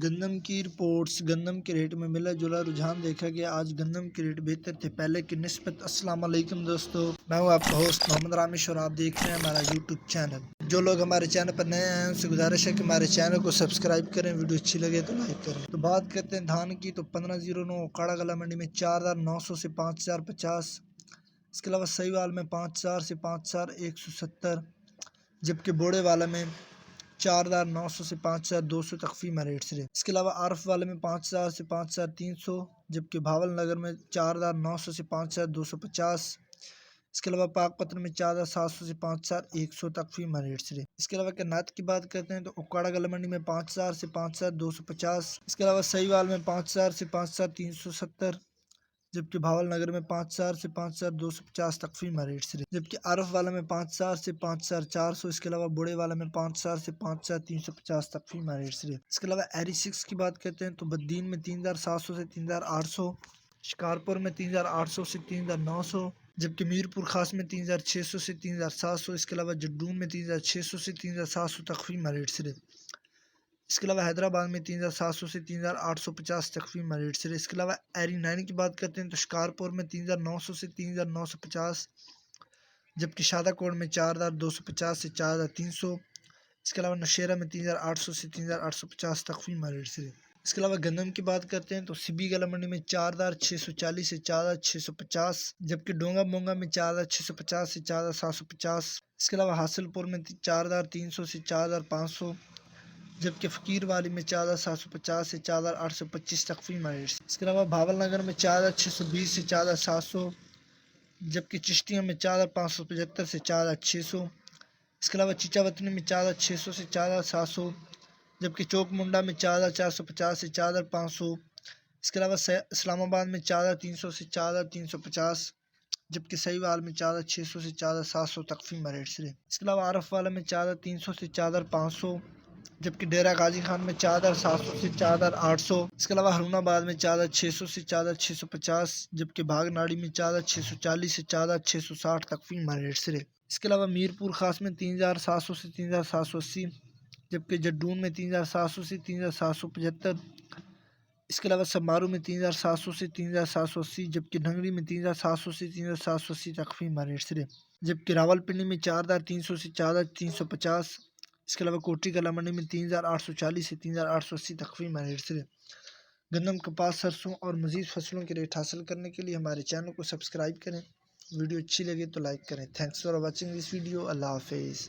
گندم کی رپورٹس گندم کے ریٹ میں ملا جلا رجحان دیکھا گیا۔ آج گندم کے ریٹ بہتر تھے پہلے کی نسبت۔ السلام علیکم دوستو، میں ہوں آپ کا ہوسٹ محمد رامش اور آپ دیکھ رہے ہیں ہمارا یوٹیوب چینل۔ جو لوگ ہمارے چینل پر نئے ہیں ان سے گزارش ہے کہ ہمارے چینل کو سبسکرائب کریں، ویڈیو اچھی لگے تو لائک کریں۔ تو بات کرتے ہیں دھان کی، تو 1509 کاڑا گلا منڈی میں 4900 سے 5050، اس کے علاوہ سہیوال میں 5000 سے 5170، جبکہ بوڑے والا میں 4900 سے 5200 تک فیمہ ریٹ سے۔ اس کے علاوہ عارف والے میں 5000 سے 5300، جبکہ بھاول نگر میں 4900 سے 5250، اس کے علاوہ پاک پتن میں 4700 سے 5100 تک فیمہ ریٹ سے۔ اس کے علاوہ کنات کی بات کرتے ہیں تو اکاڑا گلا منڈی میں 5000 سے 5250، اس کے علاوہ سہیوال میں 5000 سے 5370، جبکہ بھاول نگر میں 5000 سے 5250 تک فیمہ ریٹ سے، جبکہ عارف والا میں 5000 سے 5400، اس کے علاوہ بوڑے والا میں 5000 سے 5350 تک فیمہ ریٹ سے۔ اس کے علاوہ ایری 6 کی بات کرتے ہیں تو بدین میں 3700 سے 3800، شکارپور میں 3800 سے 3900، جبکہ میر پور خاص میں 3600 سے 3700، اس کے علاوہ جڈون میں 3600 سے 3700 تک فیمہ ریٹ سے۔ اس کے علاوہ حیدرآباد میں 3700 سے 3850 تک فیمہ ریٹ سے۔ اس کے علاوہ ایری 9 کی بات کرتے ہیں تو شکارپور میں 3900 سے 3950، جبکہ شادہ کوٹ میں 4250 سے 4300، اس کے علاوہ نوشہرہ میں 3800 سے 3850 تک فیمہ ریٹ سے۔ اس کے علاوہ گندم کی بات کرتے ہیں تو سبی گلا منڈی میں 4640 سے 4650، جبکہ ڈونگا بونگا میں 4650 سے 4750، اس کے علاوہ حاصل پور میں 4300 سے 4500، جبکہ فقیر والی میں 4750 سے 4825 تک فیمہ ریٹ سے۔ اس کے علاوہ بھاول نگر میں 4620 سے 4700، جبکہ چشتیاں میں 4575 سے 4600، اس کے علاوہ چیچا وطنی میں 4600 سے 4700، جبکہ چوک منڈا میں 4450 سے 4500، اس کے علاوہ اسلام آباد میں 4300 سے 4350، جبکہ سہیوال میں 4600 سے 4700 تک فیمہ ریٹ سے۔ اس کے علاوہ عارف والا میں 4300 سے 4500، جبکہ ڈیرہ غازی خان میں 4700 سے 4800، اس کے علاوہ ہرون آباد میں 4600 سے 4650، جبکہ بھاگ ناڑی میں 4640 سے 4660 تک فیمہ ریٹ سے۔ اس کے علاوہ میر پور خاص میں 3700 سے 3780، جبکہ جڈون میں 3700 سے 3775، اس کے علاوہ سمارو میں 3700 سے 3780، جبکہ ڈھنگری میں 3700 سے 3780 تک فیمہ ریٹ سے، جبکہ راول پنڈی میں 4300 سے 4350، اس کے علاوہ کوٹری کلا منڈی میں 3840 سے 3880 تک فیمہ ریٹ سے۔ گندم، کپاس، سرسوں اور مزید فصلوں کے ریٹ حاصل کرنے کے لیے ہمارے چینل کو سبسکرائب کریں، ویڈیو اچھی لگے تو لائک کریں۔ Thanks for watching this video. اللہ حافظ۔